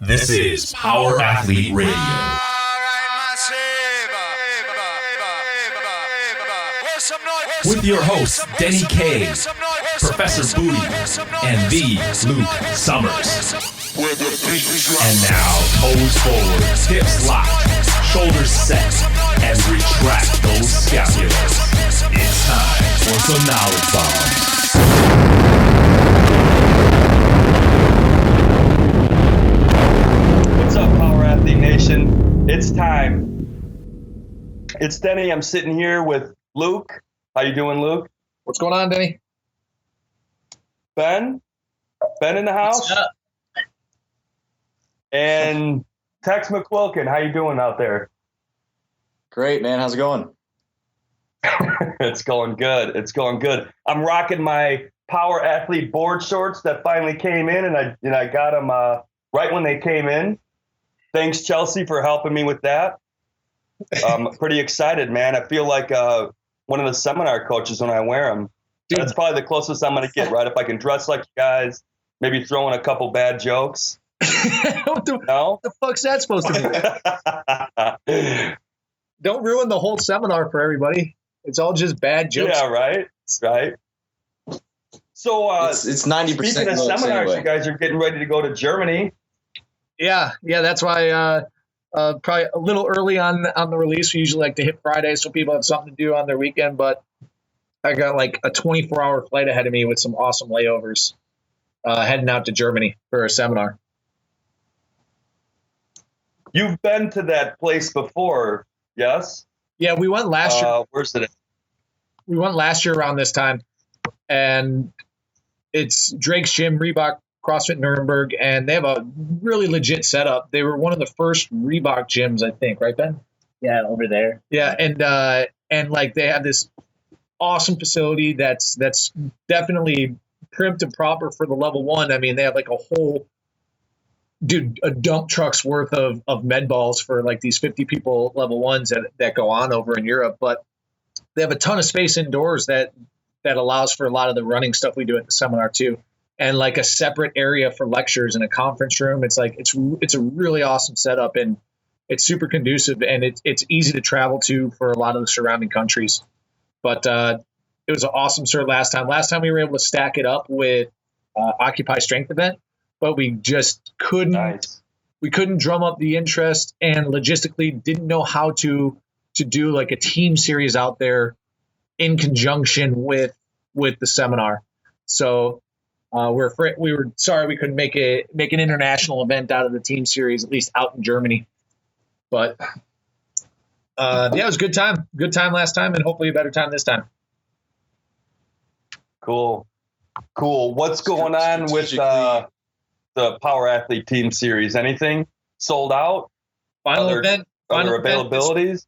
This is Power Athlete Radio. With your hosts, Denny K, Professor Booty, and the Luke Summers. And now, toes forward, hips locked, shoulders set, and retract those scapulars. It's time for some knowledge bombs. What's up, Power Athlete Nation? It's time. It's Denny. I'm sitting here with Luke. How you doing, Luke? What's going on, Denny? Ben in the house? What's up? And Tex McQuilkin. How you doing out there? Great, man. How's it going? It's going good. It's going good. I'm rocking my Power Athlete board shorts that finally came in, and I got them right when they came in. Thanks, Chelsea, for helping me with that. I'm pretty excited, man. I feel like one of the seminar coaches when I wear them. Dude. That's probably the closest I'm going to get, right? If I can dress like you guys, maybe throw in a couple bad jokes. What the fuck's that supposed to be? Don't ruin the whole seminar for everybody. It's all just bad jokes. Yeah, right. So it's 90%. Speaking of seminars, anyway. You guys are getting ready to go to Germany. Yeah. That's why probably a little early on the release. We usually like to hit Friday so people have something to do on their weekend. But I got like a 24-hour flight ahead of me with some awesome layovers heading out to Germany for a seminar. You've been to that place before, yes? Yeah, we went last year. Where's it? We went last year around this time, and it's Drake's Gym, Reebok, CrossFit Nuremberg, and they have a really legit setup. They were one of the first Reebok gyms, I think, right, Ben? Yeah, over there. Yeah, and like they have this awesome facility that's definitely primed and proper for the level one. I mean, they have like a whole a dump truck's worth of med balls for like these 50 people level ones that go on over in Europe. But they have a ton of space indoors that allows for a lot of the running stuff we do at the seminar too. And like a separate area for lectures and a conference room. It's like, it's a really awesome setup, and it's super conducive, and it's easy to travel to for a lot of the surrounding countries. But it was an awesome start last time. Last time we were able to stack it up with Occupy Strength event, but we just couldn't. Nice. We couldn't drum up the interest, and logistically didn't know how to do like a team series out there in conjunction with the seminar. So we were sorry we couldn't make an international event out of the team series, at least out in Germany. But yeah, it was a good time. Good time last time, and hopefully a better time this time. Cool. What's going on with the Power Athlete Team Series? Anything sold out? Final availabilities?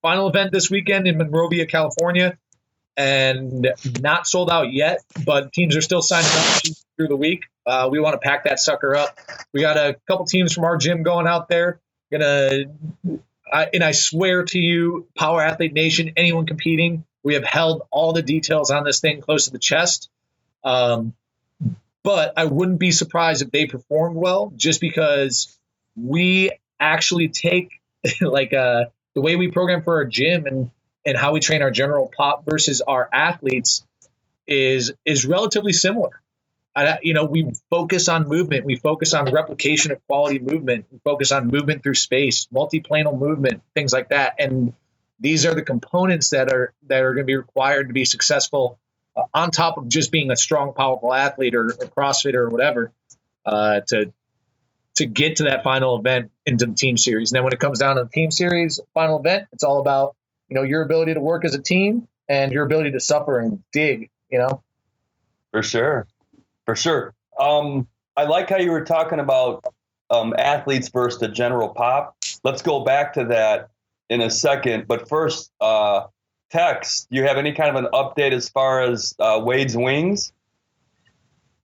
Final event this weekend in Monrovia, California, and not sold out yet, but teams are still signing up through the week. We want to pack that sucker up. We got a couple teams from our gym going out there. I swear to you, Power Athlete Nation, anyone competing, we have held all the details on this thing close to the chest. But I wouldn't be surprised if they performed well, just because we actually take like the way we program for our gym and how we train our general pop versus our athletes is relatively similar. We focus on movement. We focus on replication of quality movement. We focus on movement through space, multiplanal movement, things like that. And these are the components that are going to be required to be successful on top of just being a strong, powerful athlete or CrossFit or whatever to get to that final event into the team series. And then when it comes down to the team series final event, it's all about, your ability to work as a team and your ability to suffer and dig, For sure. I like how you were talking about athletes versus the general pop. Let's go back to that in a second. But first, Tex, do you have any kind of an update as far as Wade's wings?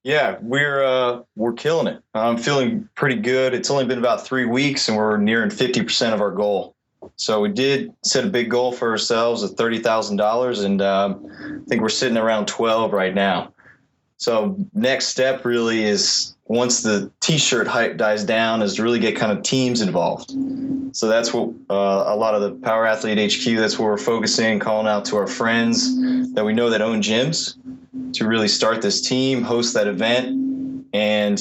Yeah, we're killing it. I'm feeling pretty good. It's only been about 3 weeks, and we're nearing 50% of our goal. So we did set a big goal for ourselves of $30,000, and I think we're sitting around 12 right now. So next step really is once the T-shirt hype dies down, is to really get kind of teams involved. So that's what a lot of the Power Athlete HQ, that's where we're focusing, calling out to our friends that we know that own gyms to really start this team, host that event. And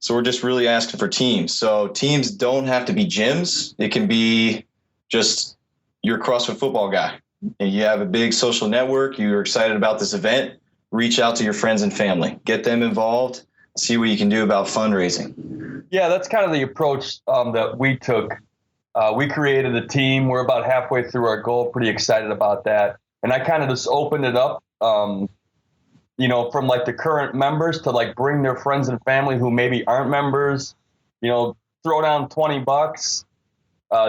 so we're just really asking for teams. So teams don't have to be gyms. It can be just you're a CrossFit football guy and you have a big social network. You're excited about this event. Reach out to your friends and family, get them involved, see what you can do about fundraising. Yeah, that's kind of the approach that we took. We created a team. We're about halfway through our goal, pretty excited about that. And I kind of just opened it up, from like the current members to like bring their friends and family who maybe aren't members, throw down $20,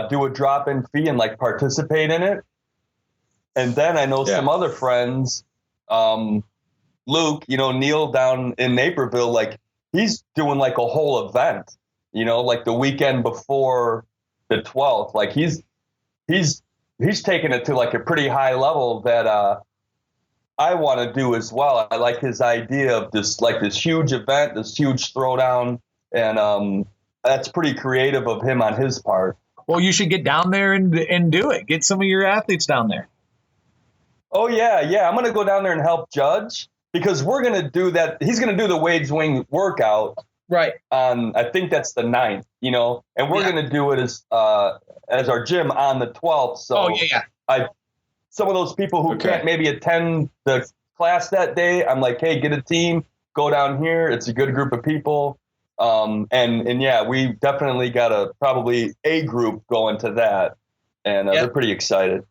do a drop-in fee and like participate in it. And then I know some other friends, Luke, Neil down in Naperville, like he's doing like a whole event, like the weekend before the 12th. Like he's taking it to like a pretty high level that I want to do as well. I like his idea of this huge event, this huge throwdown, and that's pretty creative of him on his part. Well, you should get down there and do it. Get some of your athletes down there. Oh yeah. I'm gonna go down there and help judge because we're gonna do that. He's gonna do the Wade's Wing workout. Right. I think that's the 9th, and we're going to do it as our gym on the 12th. So some of those people who can't maybe attend the class that day, I'm like, hey, get a team, go down here. It's a good group of people. And we definitely got probably a group going to that. And they're pretty excited.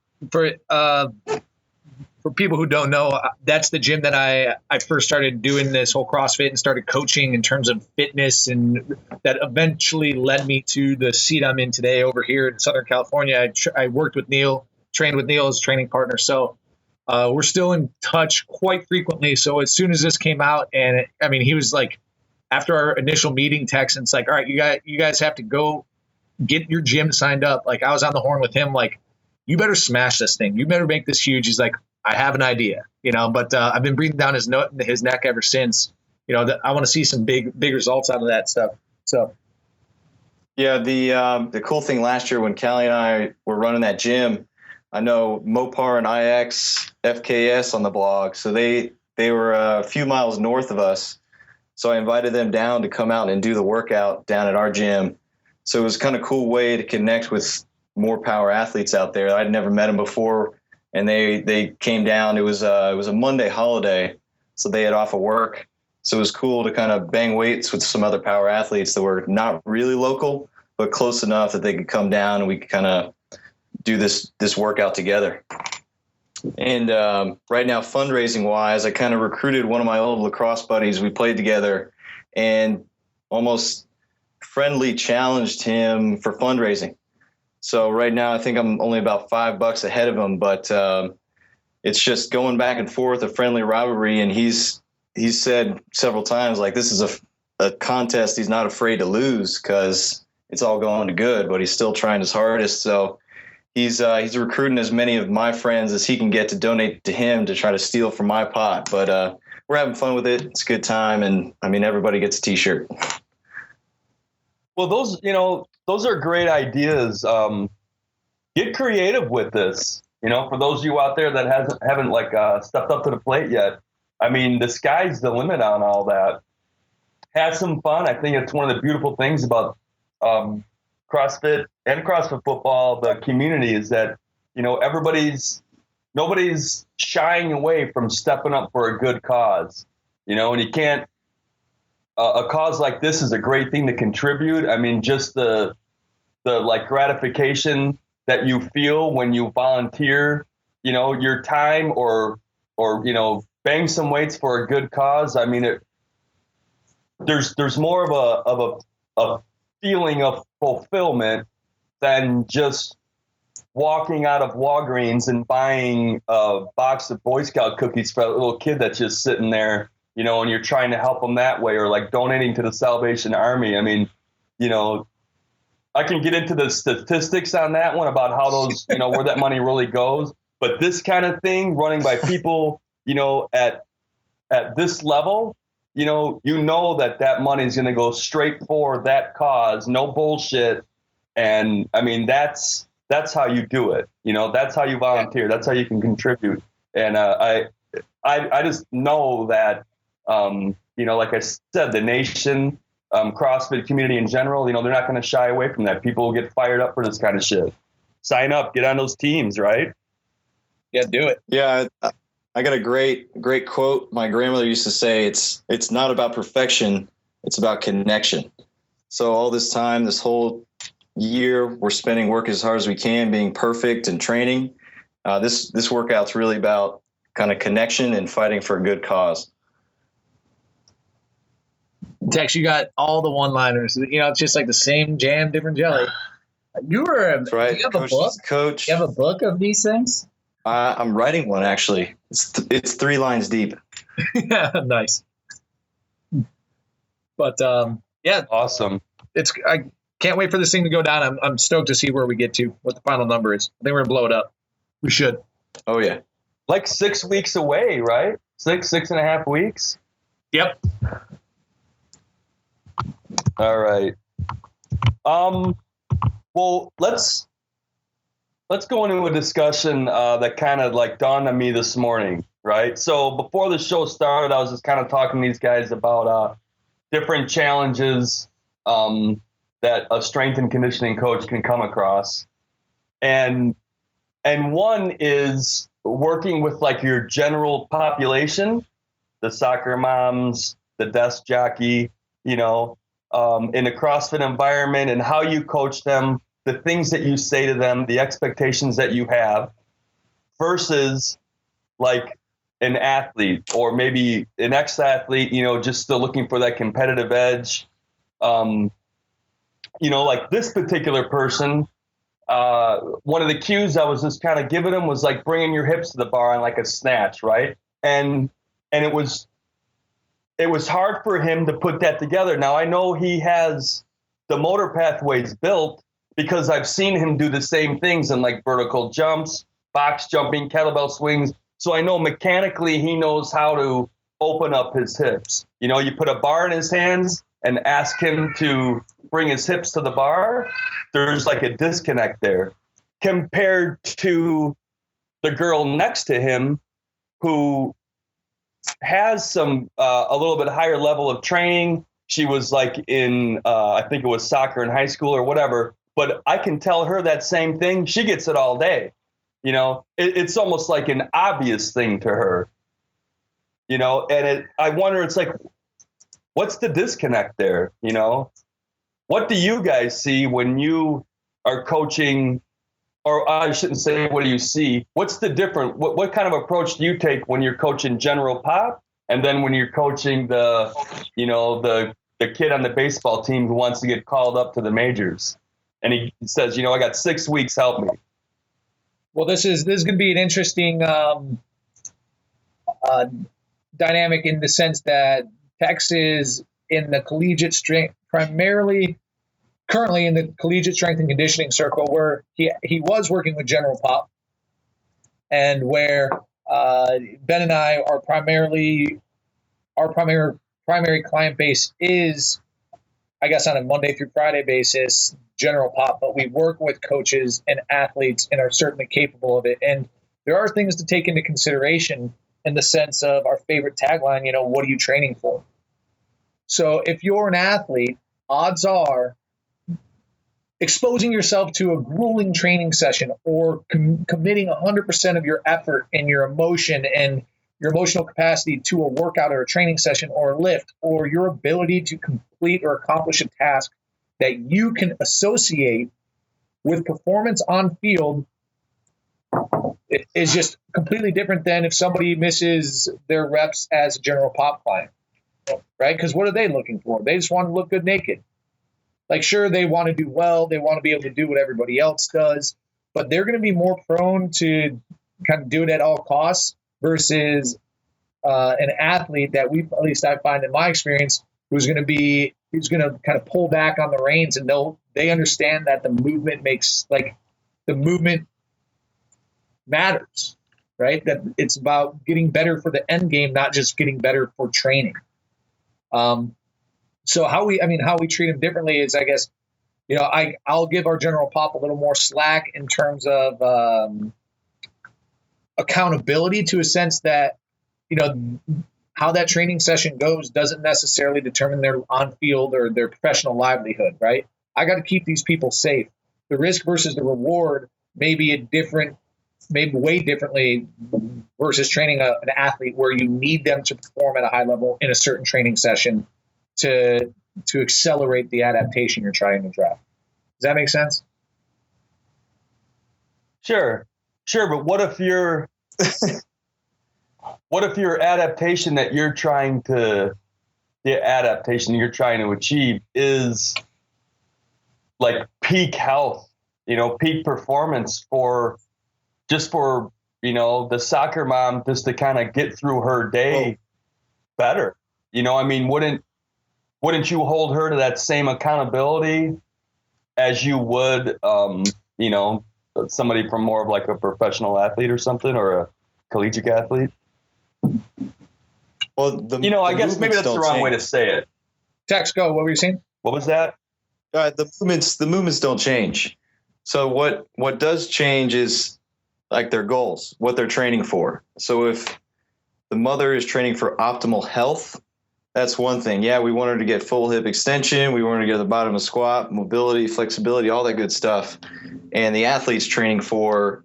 For people who don't know, that's the gym that I first started doing this whole CrossFit and started coaching in terms of fitness, and that eventually led me to the seat I'm in today over here in Southern California. I worked with Neil, trained with Neil as a training partner. So we're still in touch quite frequently. So as soon as this came out, and he was like, after our initial meeting text, and it's like, all right, you guys have to go get your gym signed up. Like I was on the horn with him, like, you better smash this thing. You better make this huge. He's like, I have an idea, but I've been breathing down his neck ever since, that I want to see some big results out of that stuff. So. Yeah. The cool thing last year when Cali and I were running that gym, I know Mopar and IX FKS on the blog. So they were a few miles north of us. So I invited them down to come out and do the workout down at our gym. So it was kind of a cool way to connect with more power athletes out there. I'd never met them before. And they came down. It was a Monday holiday, so they had off of work. So it was cool to kind of bang weights with some other power athletes that were not really local, but close enough that they could come down and we could kind of do this workout together. And right now, fundraising wise, I kind of recruited one of my old lacrosse buddies. We played together and almost friendly challenged him for fundraising. So right now, I think I'm only about $5 ahead of him, but it's just going back and forth, a friendly rivalry. And he's said several times, like, this is a contest he's not afraid to lose because it's all going to good, but he's still trying his hardest. So he's recruiting as many of my friends as he can get to donate to him to try to steal from my pot. But we're having fun with it. It's a good time. And everybody gets a T-shirt. Well, those are great ideas. Get creative with this. For those of you out there that haven't stepped up to the plate yet. The sky's the limit on all that. Have some fun. I think it's one of the beautiful things about CrossFit and CrossFit football, the community, is that nobody's shying away from stepping up for a good cause. And you can't. A cause like this is a great thing to contribute. Just the gratification that you feel when you volunteer, your time or bang some weights for a good cause. There's more of a feeling of fulfillment than just walking out of Walgreens and buying a box of Boy Scout cookies for a little kid that's just sitting there. And you're trying to help them that way, or like donating to the Salvation Army. I can get into the statistics on that one about how those, where that money really goes. But this kind of thing running by people, at this level, that money is going to go straight for that cause, no bullshit. And I mean, that's how you do it. That's how you volunteer. That's how you can contribute. And I just know that, like I said, the nation, CrossFit community in general, they're not going to shy away from that. People will get fired up for this kind of shit. Sign up, get on those teams, right? Yeah, do it. Yeah, I got a great quote. My grandmother used to say, it's not about perfection, it's about connection. So all this time, this whole year, we're spending working as hard as we can, being perfect and training. This workout's really about kind of connection and fighting for a good cause. Tex, you got all the one-liners. It's just like the same jam, different jelly. That's right. You have a book? Coach. You have a book of these things? I'm writing one, actually. It's 3 lines deep. Nice. But yeah, awesome. I can't wait for this thing to go down. I'm stoked to see where we get to, what the final number is. I think we're gonna blow it up. We should. Oh yeah. Like 6 weeks away, right? 6.5 weeks. Yep. All right. Well, let's go into a discussion that kind of like dawned on me this morning, right? So before the show started, I was just kind of talking to these guys about different challenges that a strength and conditioning coach can come across, and one is working with like your general population, the soccer moms, the desk jockey, in a CrossFit environment, and how you coach them, the things that you say to them, the expectations that you have, versus like an athlete or maybe an ex-athlete, just still looking for that competitive edge. Like this particular person, one of the cues I was just kind of giving him was like bringing your hips to the bar on like a snatch, right? And it was hard for him to put that together. Now I know he has the motor pathways built because I've seen him do the same things in like vertical jumps, box jumping, kettlebell swings. So I know mechanically he knows how to open up his hips. You put a bar in his hands and ask him to bring his hips to the bar, there's like a disconnect there compared to the girl next to him who has some a little bit higher level of training. She was like in I think it was soccer in high school or whatever, but I can tell her that same thing. She gets it all day. It's almost like an obvious thing to her, and I wonder, it's like, what's the disconnect there? What do you guys see when you are coaching, or I shouldn't say, what do you see? What's the different, what kind of approach do you take when you're coaching general pop? And then when you're coaching the kid on the baseball team who wants to get called up to the majors, and he says, I got 6 weeks, help me. Well, this is going to be an interesting dynamic in the sense that Tex is in the collegiate strength, currently in the collegiate strength and conditioning circle, where he was working with general pop, and where Ben and I are our primary client base is, I guess, on a Monday through Friday basis, general pop, but we work with coaches and athletes and are certainly capable of it. And there are things to take into consideration in the sense of our favorite tagline, what are you training for? So if you're an athlete, odds are exposing yourself to a grueling training session or committing 100% of your effort and your emotion and your emotional capacity to a workout or a training session or a lift, or your ability to complete or accomplish a task that you can associate with performance on field, is just completely different than if somebody misses their reps as a general pop client, right? Because what are they looking for? They just want to look good naked. Like, sure, they want to do well. They want to be able to do what everybody else does, but they're going to be more prone to kind of do it at all costs versus an athlete that at least I find in my experience, who's going to kind of pull back on the reins, and they understand that the movement matters, right? That it's about getting better for the end game, not just getting better for training. So how we treat them differently is, I guess, I'll give our general pop a little more slack in terms of accountability, to a sense that, how that training session goes doesn't necessarily determine their on-field or their professional livelihood, right? I got to keep these people safe. The risk versus the reward may be way differently versus training an athlete where you need them to perform at a high level in a certain training session to accelerate the adaptation you're trying to drive. Does that make sense? Sure. But what if your adaptation that you're trying to achieve is like peak health, peak performance for the soccer mom, just to kind of get through her day better. Wouldn't you hold her to that same accountability as you would, somebody from more of like a professional athlete or something, or a collegiate athlete? Well, I guess maybe that's the wrong way to say it. Tex, go. What were you saying? What was that? The movements don't change. So what does change is like their goals, what they're training for. So if the mother is training for optimal health, that's one thing. Yeah, we want her to get full hip extension. We want her to get to the bottom of squat, mobility, flexibility, all that good stuff. And the athlete's training for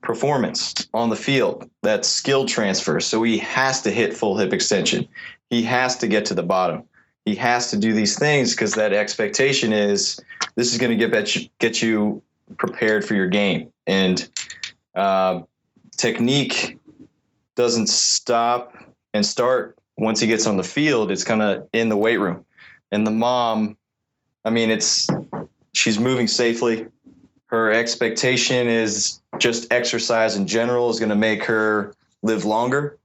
performance on the field. That's skill transfer. So he has to hit full hip extension. He has to get to the bottom. He has to do these things because that expectation is this is going to get you prepared for your game. And technique doesn't stop and start once he gets on the field. It's kind of in the weight room. And the mom, she's moving safely. Her expectation is just exercise in general is going to make her live longer.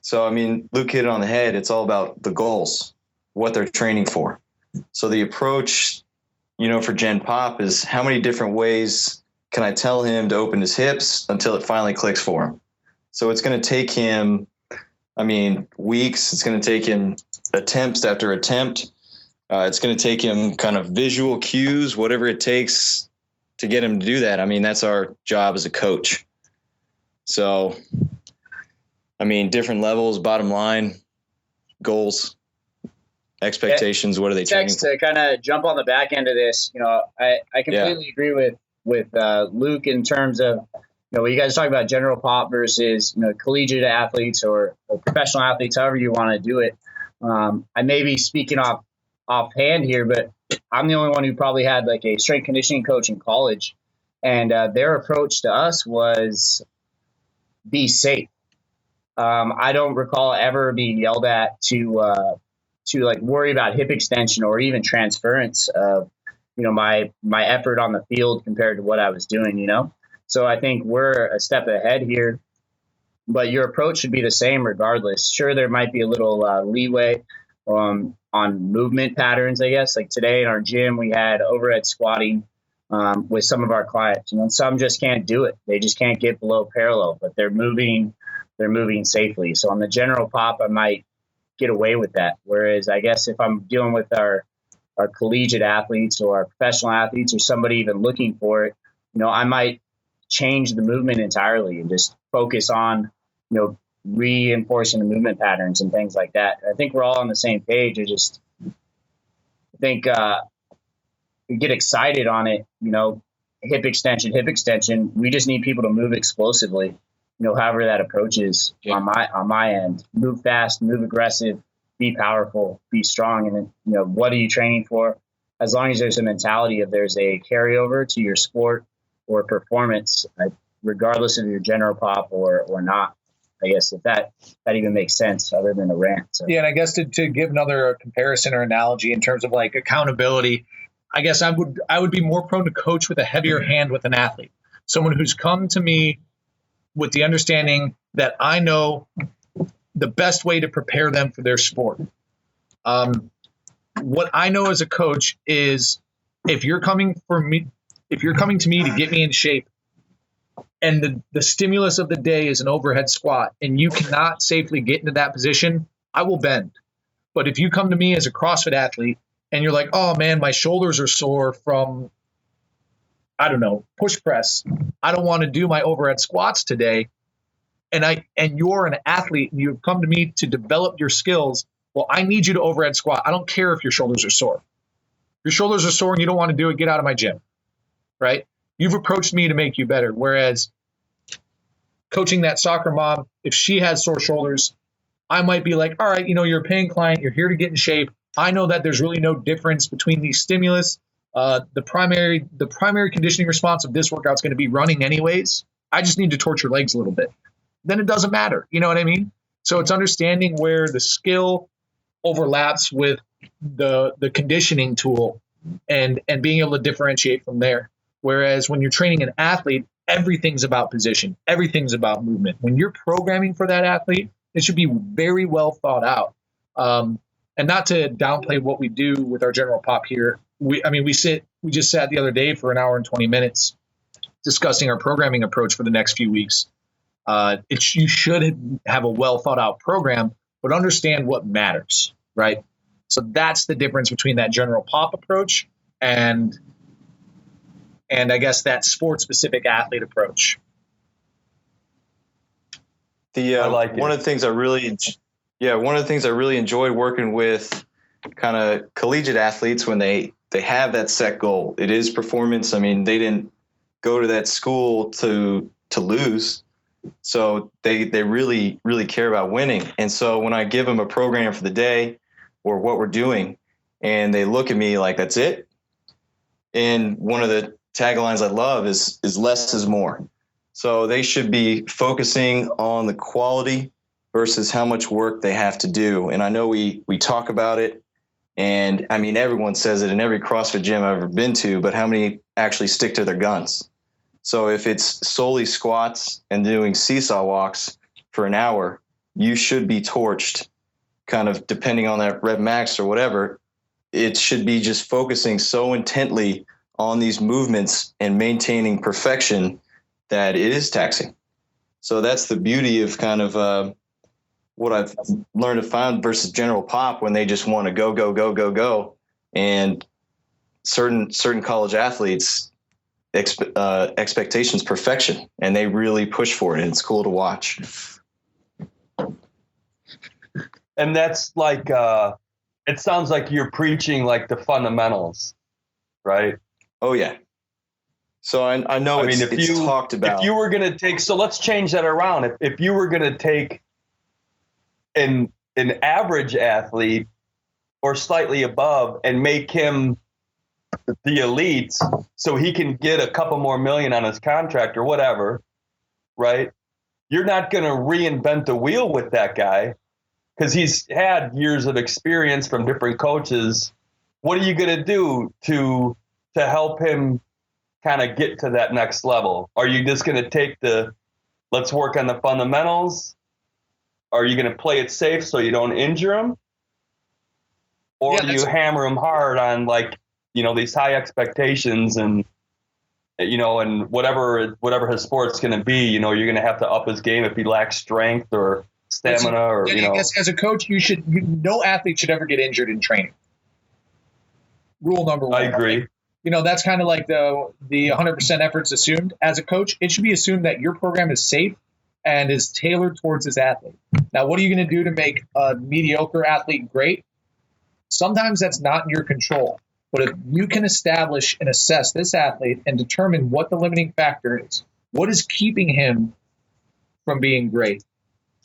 So, Luke hit it on the head. It's all about the goals, what they're training for. So the approach, for Gen Pop is how many different ways can I tell him to open his hips until it finally clicks for him? So it's going to take him, weeks. It's going to take him attempt after attempt. It's going to take him kind of visual cues, whatever it takes to get him to do that. That's our job as a coach. So, different levels, bottom line, goals, expectations. What are they training for? To kind of jump on the back end of this, I completely agree with Luke in terms of, you guys talk about general pop versus, collegiate athletes or professional athletes, however you want to do it. I may be speaking offhand here, but I'm the only one who probably had like a strength conditioning coach in college, and their approach to us was be safe. I don't recall ever being yelled at to like worry about hip extension or even transference of, my effort on the field compared to what I was doing, So I think we're a step ahead here, but your approach should be the same regardless. Sure, there might be a little leeway on movement patterns, I guess. Like today in our gym, we had overhead squatting with some of our clients. Some just can't do it. They just can't get below parallel, but they're moving safely. So on the general pop, I might get away with that. Whereas I guess if I'm dealing with our collegiate athletes or our professional athletes or somebody even looking for it, I might change the movement entirely and just focus on, reinforcing the movement patterns and things like that. I think we're all on the same page. I think we get excited on it, hip extension. We just need people to move explosively, however that approach is on my end. Move fast, move aggressive, be powerful, be strong. And then, what are you training for? As long as there's a mentality of there's a carryover to your sport or performance, regardless of your general pop or not. I guess if that even makes sense other than a rant. So. Yeah, and I guess to give another comparison or analogy in terms of like accountability, I guess I would be more prone to coach with a heavier hand with an athlete, someone who's come to me with the understanding that I know the best way to prepare them for their sport. What I know as a coach is if you're coming to me to get me in shape, and the stimulus of the day is an overhead squat, and you cannot safely get into that position, I will bend. But if you come to me as a CrossFit athlete and you're like, oh man, my shoulders are sore from, I don't know, push press. I don't want to do my overhead squats today. And you're an athlete and you've come to me to develop your skills. Well, I need you to overhead squat. I don't care if your shoulders are sore. If your shoulders are sore and you don't want to do it, get out of my gym, right? You've approached me to make you better. Whereas coaching that soccer mom, if she has sore shoulders, I might be like, all right, you're a paying client. You're here to get in shape. I know that there's really no difference between these stimulus. The primary conditioning response of this workout is going to be running anyways. I just need to torch your legs a little bit. Then it doesn't matter. You know what I mean? So it's understanding where the skill overlaps with the conditioning tool and being able to differentiate from there. Whereas when you're training an athlete, everything's about position. Everything's about movement. When you're programming for that athlete, it should be very well thought out. And not to downplay what we do with our general pop here. We just sat the other day for an hour and 20 minutes discussing our programming approach for the next few weeks. You should have a well thought out program, but understand what matters, right? So that's the difference between that general pop approach and I guess that sport specific athlete approach. One of the things I really enjoy working with kind of collegiate athletes when they have that set goal. It is performance. I mean, they didn't go to that school to lose. So they really, really care about winning. And so when I give them a program for the day or what we're doing, and they look at me like, that's it. And one of the taglines I love is less is more. So they should be focusing on the quality versus how much work they have to do. And I know we talk about it, and I mean, everyone says it in every CrossFit gym I've ever been to, but how many actually stick to their guns? So if it's solely squats and doing seesaw walks for an hour, you should be torched, kind of depending on that rep max or whatever. It should be just focusing so intently on these movements and maintaining perfection that it is taxing. So that's the beauty of kind of what I've learned to find versus general pop, when they just want to go. And certain college athletes, expectations perfection, and they really push for it, and it's cool to watch. And that's like it sounds like you're preaching like the fundamentals, right? Oh yeah. So I know it's talked about. If you were going to take, so let's change that around. If you were going to take an average athlete or slightly above and make him the elite so he can get a couple more million on his contract or whatever, right? You're not going to reinvent the wheel with that guy because he's had years of experience from different coaches. What are you going to do to help him kind of get to that next level? Are you just going to take let's work on the fundamentals? Are you going to play it safe so you don't injure him? Or do you hammer him hard on these high expectations and whatever his sport's going to be, you're going to have to up his game if he lacks strength or stamina or. As a coach, no athlete should ever get injured in training. Rule number one. I agree. That's kind of like the 100% efforts assumed. As a coach, it should be assumed that your program is safe and is tailored towards his athlete. Now, what are you going to do to make a mediocre athlete great? Sometimes that's not in your control. But if you can establish and assess this athlete and determine what the limiting factor is, what is keeping him from being great,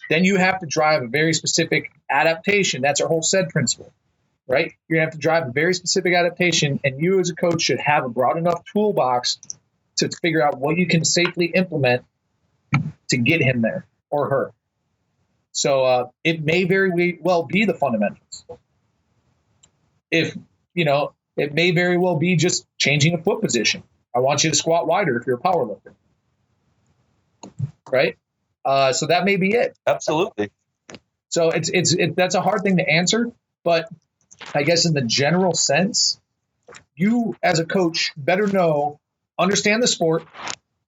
then you have to drive a very specific adaptation. That's our whole SAID principle, right? You're going to have to drive a very specific adaptation, and you as a coach should have a broad enough toolbox to figure out what you can safely implement to get him there or her. So it may very well be the fundamentals. It may very well be just changing a foot position. I want you to squat wider if you're a power lifter. Right? So that may be it. Absolutely. So that's a hard thing to answer, but I guess in the general sense, you as a coach better understand the sport,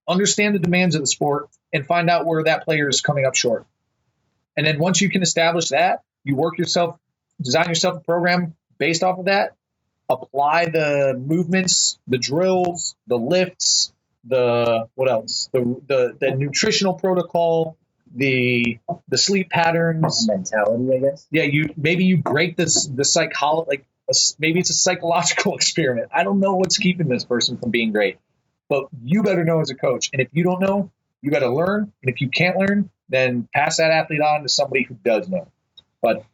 understand the demands of the sport, and find out where that player is coming up short. And then once you can establish that, you work yourself design yourself a program based off of that. Apply the movements, the drills, the lifts, what else? The nutritional protocol, the sleep patterns, mentality, I guess. Yeah, you break the psychology. Maybe it's a psychological experiment. I don't know what's keeping this person from being great, but you better know as a coach. And if you don't know, you got to learn. And if you can't learn, then pass that athlete on to somebody who does know. But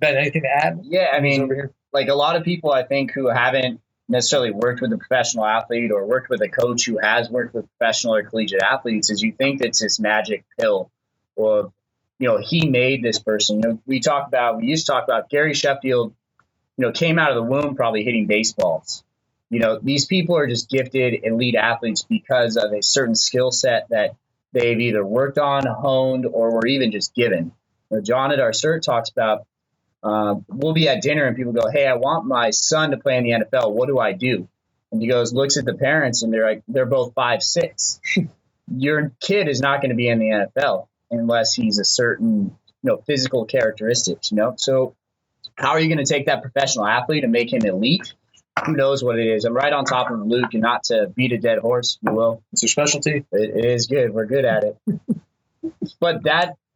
Ben, anything to add? Yeah, I mean, like a lot of people, I think, who haven't necessarily worked with a professional athlete or worked with a coach who has worked with professional or collegiate athletes, is you think it's this magic pill, or he made this person. We used to talk about Gary Sheffield. Came out of the womb probably hitting baseballs. These people are just gifted elite athletes because of a certain skill set that they've either worked on, honed, or were even just given. John at our cert talks about, we'll be at dinner and people go, "Hey, I want my son to play in the NFL. What do I do?" And he looks at the parents and they're both 5'6". Your kid is not going to be in the NFL unless he's a certain, physical characteristics, So how are you going to take that professional athlete and make him elite? Who knows what it is? I'm right on top of Luke, and not to beat a dead horse, if you will. It's your specialty. It is good. We're good at it. But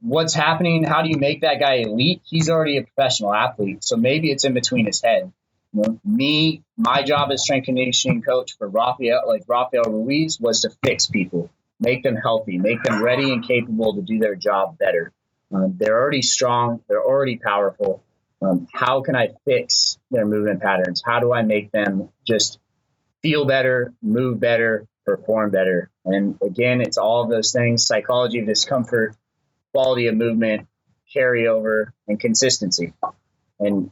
what's happening, how do you make that guy elite? He's already a professional athlete. So maybe it's in between his head. My job as strength conditioning coach for Rafael Ruiz was to fix people, make them healthy, make them ready and capable to do their job better. They're already strong. They're already powerful. How can I fix their movement patterns? How do I make them just feel better, move better, perform better? And again, it's all of those things: psychology of discomfort, quality of movement, carryover, and consistency. And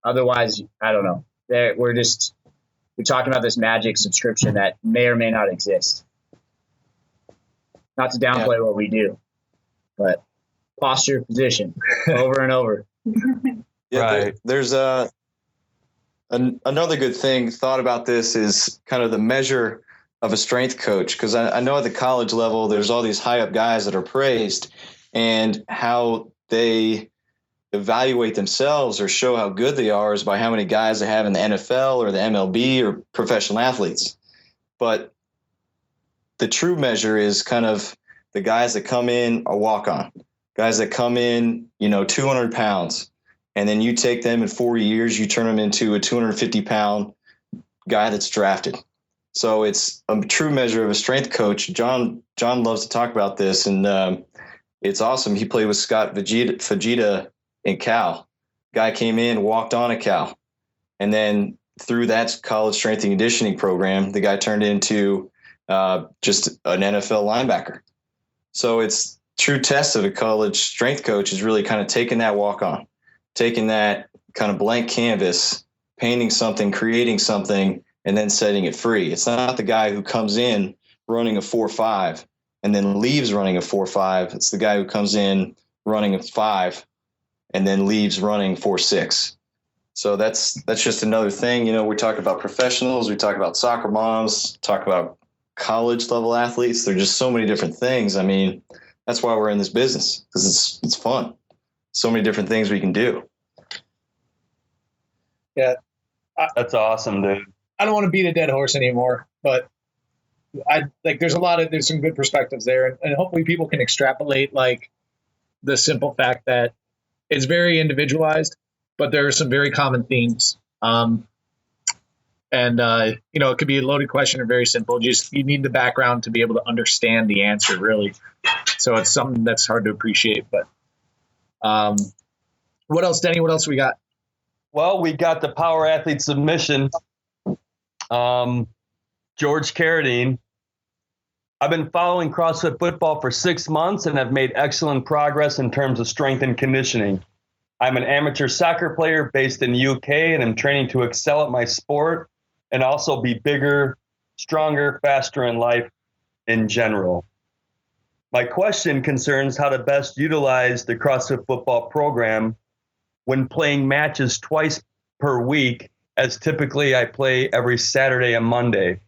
otherwise, I don't know. We're talking about this magic subscription that may or may not exist. Not to downplay what we do, but posture, position, over and over. Yeah, right. There's another good thing thought about this is kind of the measure of a strength coach, because I know at the college level there's all these high up guys that are praised, and how they evaluate themselves or show how good they are is by how many guys they have in the NFL or the MLB or professional athletes. But the true measure is kind of the guys that come in a walk-on, guys that come in 200 pounds. And then you take them in 4 years, you turn them into a 250-pound guy that's drafted. So it's a true measure of a strength coach. John loves to talk about this, and it's awesome. He played with Scott Fajita in Cal. Guy came in, walked on a Cal. And then through that college strength and conditioning program, the guy turned into just an NFL linebacker. So it's true test of a college strength coach is really kind of taking that walk on, taking that kind of blank canvas, painting something, creating something, and then setting it free. It's not the guy who comes in running a 4.5 and then leaves running a 4.5. It's the guy who comes in running a 5 and then leaves running 4.6. So that's just another thing. We're talking about professionals. We talk about soccer moms, talk about college level athletes. There are just so many different things. I mean, that's why we're in this business, because it's fun. So many different things we can do. Yeah. That's awesome, dude. I don't want to beat a dead horse anymore, but there's some good perspectives there, and hopefully people can extrapolate the simple fact that it's very individualized, but there are some very common themes. It could be a loaded question or very simple. Just you need the background to be able to understand the answer, really. So it's something that's hard to appreciate. But what else, Denny? What else we got? Well, we got the power athlete submission. George Carradine. I've been following CrossFit football for 6 months and have made excellent progress in terms of strength and conditioning. I'm an amateur soccer player based in the UK, and I'm training to excel at my sport and also be bigger, stronger, faster in life in general. My question concerns how to best utilize the CrossFit football program when playing matches twice per week, as typically I play every Saturday and Monday.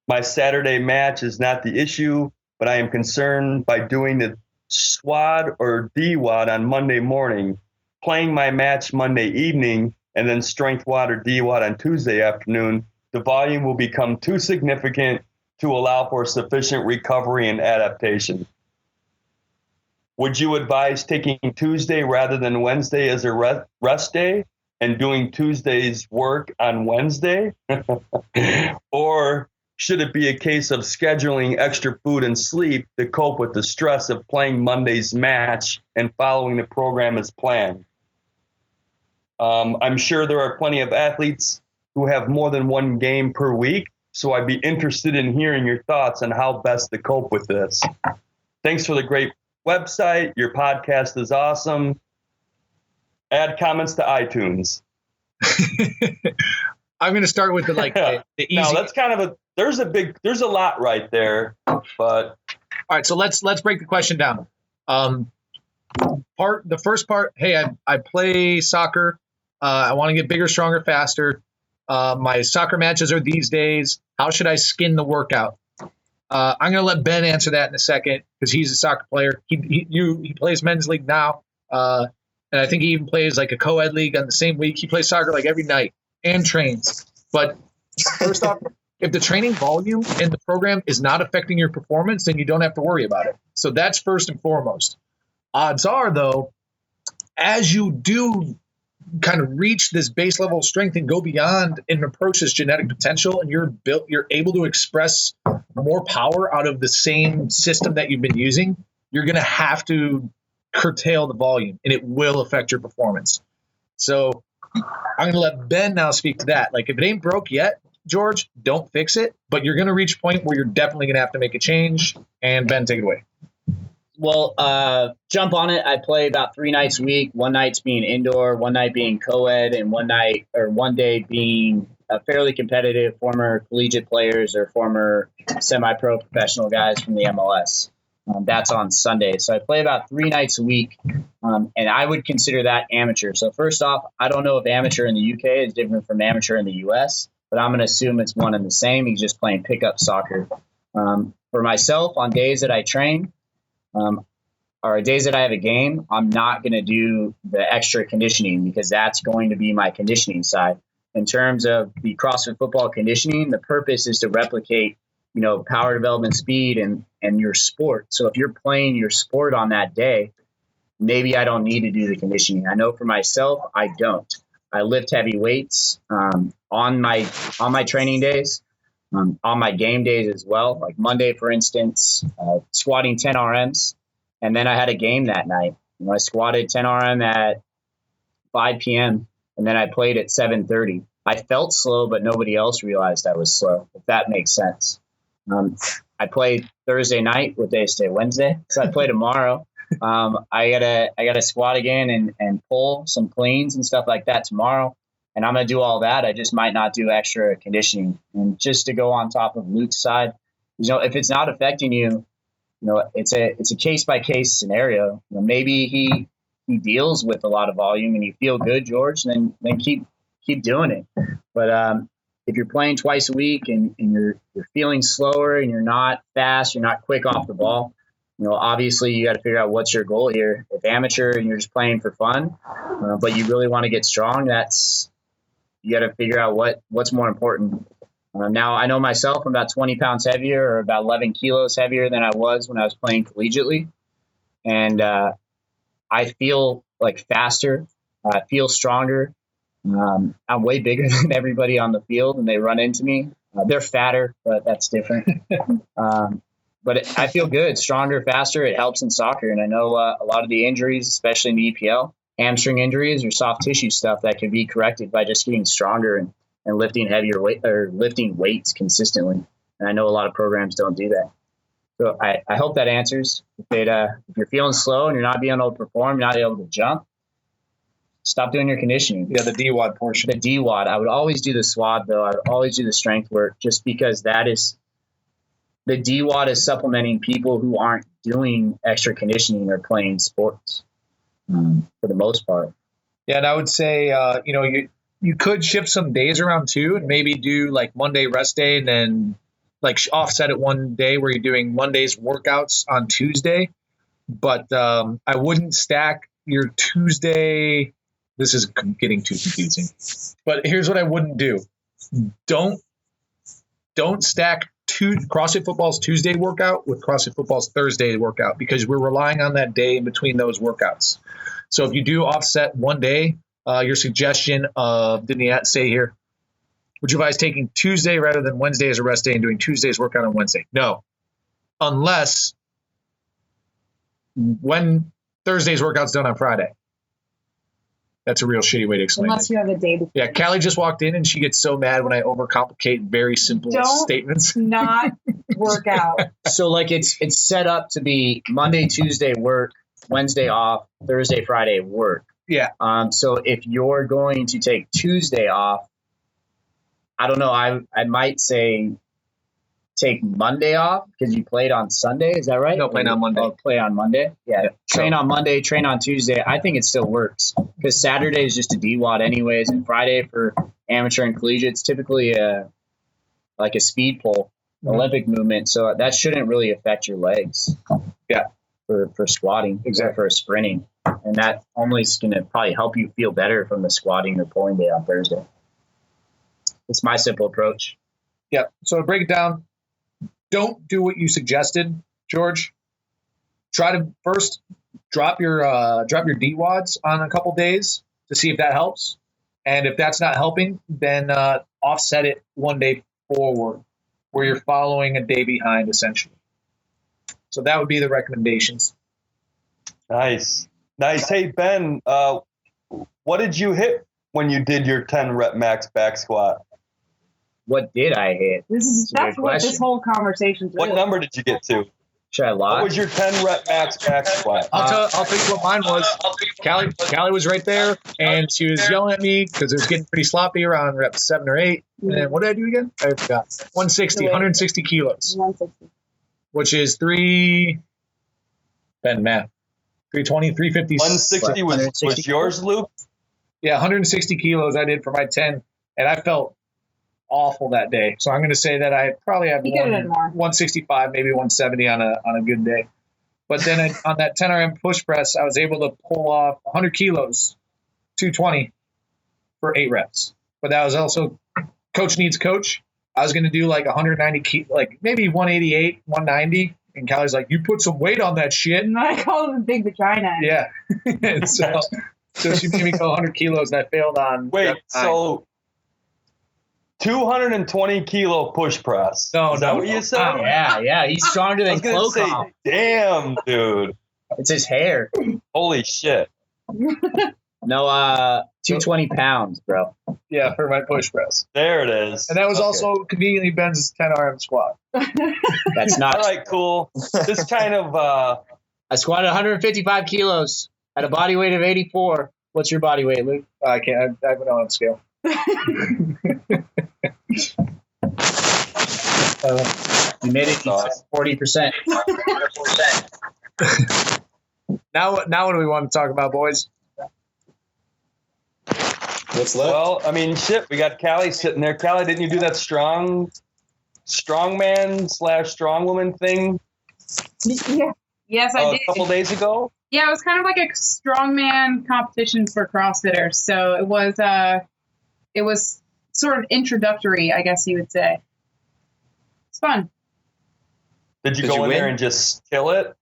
My Saturday match is not the issue, but I am concerned by doing the SWAD or DWAD on Monday morning. playing my match Monday evening and then strength WOD or DWOD on Tuesday afternoon, the volume will become too significant to allow for sufficient recovery and adaptation. Would you advise taking Tuesday rather than Wednesday as a rest day and doing Tuesday's work on Wednesday? Or should it be a case of scheduling extra food and sleep to cope with the stress of playing Monday's match and following the program as planned? I'm sure there are plenty of athletes who have more than one game per week, so I'd be interested in hearing your thoughts on how best to cope with this. Thanks for the great website. Your podcast is awesome. Add comments to iTunes. I'm going to start with the easy. Now that's kind of there's a lot right there, but all right. So let's break the question down. The first part. Hey, I play soccer. I want to get bigger, stronger, faster. My soccer matches are these days. How should I skin the workout? I'm going to let Ben answer that in a second because he's a soccer player. He plays men's league now, and I think he even plays like a co-ed league on the same week. He plays soccer like every night and trains. But first off, if the training volume in the program is not affecting your performance, then you don't have to worry about it. So that's first and foremost. Odds are, though, as you do kind of reach this base level of strength and go beyond and approach this genetic potential, and you're able to express more power out of the same system that you've been using, you're going to have to curtail the volume, and it will affect your performance. So I'm going to let Ben now speak to that. Like, if it ain't broke yet, George, don't fix it, but you're going to reach a point where you're definitely going to have to make a change. And Ben, take it away. Well, jump on it. I play about 3 nights a week. One night's being indoor, one night being co-ed, and one day being fairly competitive former collegiate players or former semi-pro professional guys from the MLS. That's on Sunday. So I play about 3 nights a week, and I would consider that amateur. So first off, I don't know if amateur in the UK is different from amateur in the US, but I'm going to assume it's one and the same. He's just playing pickup soccer. For myself, on days that I train, or days that I have a game, I'm not going to do the extra conditioning because that's going to be my conditioning side. In terms of the CrossFit football conditioning, the purpose is to replicate, power development, speed, and your sport. So if you're playing your sport on that day, maybe I don't need to do the conditioning. I know for myself, I don't. I lift heavy weights on my training days, on my game days as well. Like Monday, for instance, squatting 10 RMs, and then I had a game that night. I squatted 10 RM at 5 p.m. and then I played at 7:30. I felt slow, but nobody else realized I was slow, if that makes sense. I played Thursday night. What day is today? Wednesday. So I play tomorrow. I gotta squat again and pull some cleans and stuff like that tomorrow. And I'm gonna do all that. I just might not do extra conditioning. And just to go on top of Luke's side, if it's not affecting you, it's a case by case scenario. Maybe he deals with a lot of volume and you feel good, George, then keep doing it. But if you're playing twice a week and you're feeling slower and you're not fast, you're not quick off the ball, obviously you got to figure out what's your goal here. If amateur and you're just playing for fun, but you really want to get strong, you got to figure out what's more important. Now, I know myself, I'm about 20 pounds heavier or about 11 kilos heavier than I was when I was playing collegiately. And I feel like faster. I feel stronger. I'm way bigger than everybody on the field, and they run into me. They're fatter, but that's different. But I feel good, stronger, faster. It helps in soccer. And I know a lot of the injuries, especially in the EPL, hamstring injuries or soft tissue stuff that can be corrected by just getting stronger and lifting heavier weight or lifting weights consistently. And I know a lot of programs don't do that. So I hope that answers. If you're feeling slow and you're not being able to perform, you're not able to jump, stop doing your conditioning. Yeah, the DWOD portion. The DWOD. I would always do the SWAD, though. I would always do the strength work just because the DWOD is supplementing people who aren't doing extra conditioning or playing sports for the most part. Yeah, and I would say, you could shift some days around too and maybe do like Monday rest day and then like offset it one day where you're doing Monday's workouts on Tuesday. But I wouldn't stack your Tuesday this is getting too confusing. But here's what I wouldn't do. Don't stack CrossFit Football's Tuesday workout with CrossFit Football's Thursday workout, because we're relying on that day in between those workouts. So if you do offset one day, your suggestion of, didn't he say here, would you advise taking Tuesday rather than Wednesday as a rest day and doing Tuesday's workout on Wednesday? No. Unless when Thursday's workout's done on Friday. That's a real shitty way to explain Unless it. you have a day before. Yeah, Cali just walked in and she gets so mad when I overcomplicate very simple statements. Not work out. So like it's set up to be Monday, Tuesday work, Wednesday off, Thursday, Friday work. Yeah. So if you're going to take Tuesday off, I don't know. I might say take Monday off because you played on Sunday. Is that right? No, playing on Monday. Oh, play on Monday. Yeah. Train So- on Monday, train on Tuesday. I think it still works because Saturday is just a DWAD anyways, and Friday for amateur and collegiate, it's typically like a speed pull, Olympic movement. So that shouldn't really affect your legs. Yeah. For squatting, except for sprinting. And that only is going to probably help you feel better from the squatting or pulling day on Thursday. It's my simple approach. Yeah. So to break it down, don't do what you suggested, George. Try to first drop your DWADs on a couple days to see if that helps. And if that's not helping, then offset it one day forward where you're following a day behind, essentially. So that would be the recommendations. Nice. Hey, Ben, what did you hit when you did your 10 rep max back squat? What did I hit? That's good what question. this whole conversation's What number did you get to? Should I lie? What was your 10 rep max back squat? I'll tell you what mine was. Callie was right there, and she was yelling at me because it was getting pretty sloppy around rep 7 or 8. And then what did I do again? I forgot. 160 kilos, 160. which is 320, 350. 160 was yours, Luke? Yeah, 160 kilos I did for my 10, and I felt awful that day. So I'm going to say that I probably have You could have done more. 165, maybe 170 on a good day. But then on that 10 RM push press, I was able to pull off 100 kilos, 220 for 8 reps. But that was also coach needs coach. I was going to do like 190, like maybe 188, 190. And Callie's like, you put some weight on that shit. And I call him a big vagina. Yeah. so she made me go 100 kilos, and I failed on. Wait, rep 9. so 220 kilo push press. No, Is that no, what no. you said? Yeah. He's stronger I than was gonna Clo say, Comp. damn, dude. It's his hair. Holy shit. No, 220 pounds, bro. Yeah, for my push press. There it is. And that was Okay. also conveniently Ben's 10 RM squat. That's not. All right, cool. This kind of I squatted 155 kilos at a body weight of 84. What's your body weight, Luke? I can't. I don't have scale. You made it Awesome. 40%. Now what do we want to talk about, boys? What's left? well, I mean, shit. We got Cali sitting there. Cali, didn't you do that strongman / strongwoman thing Yeah. Yes, I a did. couple days ago? Yeah, it was kind of like a strongman competition for CrossFitters. So it was sort of introductory, I guess you would say. It's fun. Did you Did go you in there win? and just kill it?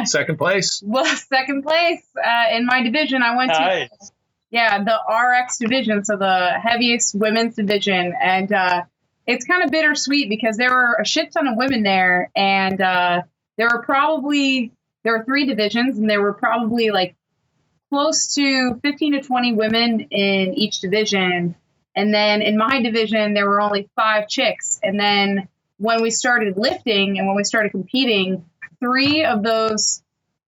Second place. Well, second place in my division. I went to Nice. the RX division, so the heaviest women's division, and it's kind of bittersweet because there were a shit ton of women there, and there were 3 divisions, and there were probably like close to 15 to 20 women in each division. And then in my division, there were only 5 chicks. And then when we started lifting and when we started competing, 3 of those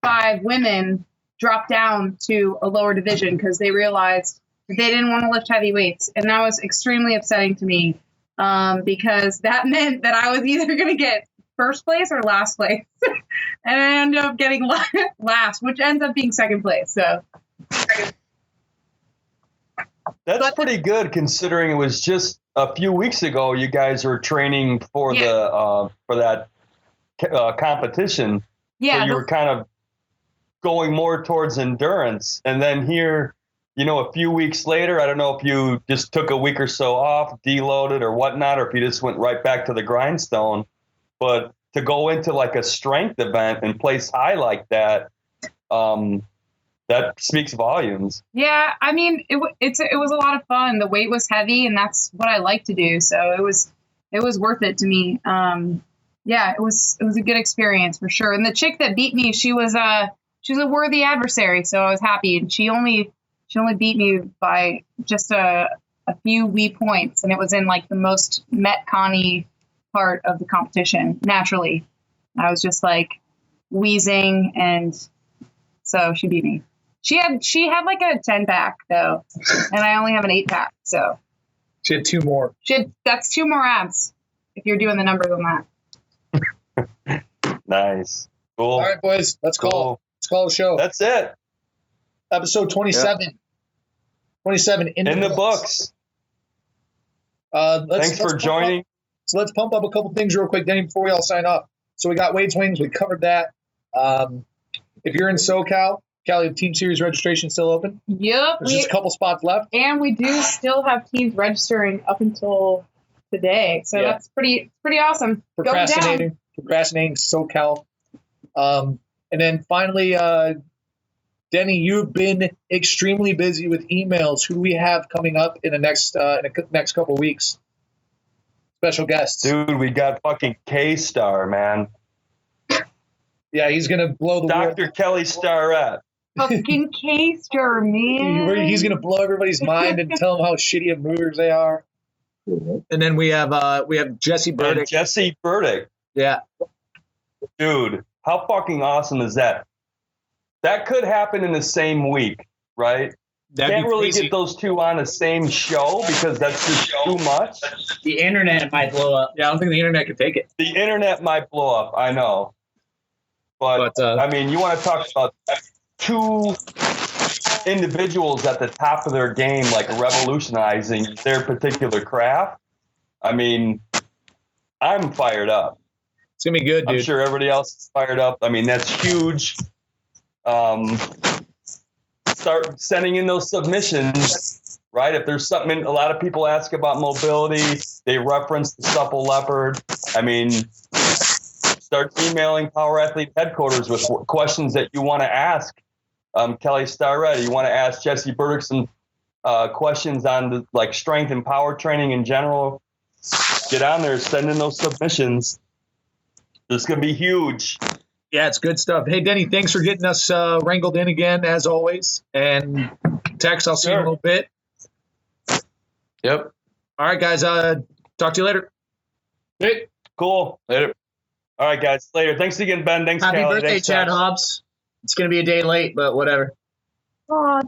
5 women dropped down to a lower division because they realized that they didn't want to lift heavy weights. And that was extremely upsetting to me because that meant that I was either going to get first place or last place. And I ended up getting last, which ends up being second place. So That's pretty good considering it was just a few weeks ago you guys were training for that competition. yeah, So you were kind of going more towards endurance, and then here a few weeks later, I don't know if you just took a week or so off, deloaded or whatnot, or if you just went right back to the grindstone. But to go into like a strength event and place high like that, that speaks volumes. Yeah, I mean, it was a lot of fun. The weight was heavy, and that's what I like to do. So it was worth it to me. Yeah, it was a good experience for sure. And the chick that beat me, she was a worthy adversary, so I was happy. And she only beat me by just a few wee points, and it was in like the most Metcon-y part of the competition. Naturally, I was just like wheezing, and so she beat me. She had like a 10-pack though, and I only have an 8-pack. So She had 2 more. That's 2 more abs if you're doing the numbers on that. Nice. Cool. All right, boys, let's call the show. That's it. Episode 27. Yeah. 27 in the books. Thanks for joining. So let's pump up a couple things real quick, Denny, before we all sign off. So we got Wade's Wings. We covered that. If you're in SoCal, Cali, the Team Series registration still open? Yep. There's just a couple spots left. And we do still have teams registering up until today. So that's pretty awesome. Procrastinating SoCal. And then finally, Denny, you've been extremely busy with emails. Who do we have coming up in the next couple of weeks? Special guests. Dude, we got fucking K-Star, man. Yeah, he's going to blow the Dr. Kelly Starrett. Fucking K-Star, man. He's going to blow everybody's mind and tell them how shitty of movers they are. And then we have Jesse Burdick. And Jesse Burdick. Yeah. Dude, how fucking awesome is that? That could happen in the same week, right? Can't really get those two on the same show because that's just too much. The internet might blow up. Yeah, I don't think the internet can take it. The internet might blow up, I know. But I mean, you want to talk about 2 individuals at the top of their game, like revolutionizing their particular craft. I mean, I'm fired up. It's going to be good, dude. I'm sure everybody else is fired up. I mean, that's huge. Start sending in those submissions, right? If there's something, a lot of people ask about mobility, they reference the supple leopard. I mean, start emailing Power Athlete Headquarters with questions that you want to ask Kelly Starrett. You want to ask Jesse Burdick some questions on the, like, strength and power training in general. Get on there, send in those submissions. This is going to be huge. Yeah, it's good stuff. Hey, Denny, thanks for getting us wrangled in again, as always. And Tex, I'll see you in a little bit. Yep. All right, guys. Talk to you later. Hey, cool. Later. All right, guys. Later. Thanks again, Ben. Thanks, Happy Callie. birthday, Thanks, Chad Tex. Hobbs. It's going to be a day late, but whatever. Oh,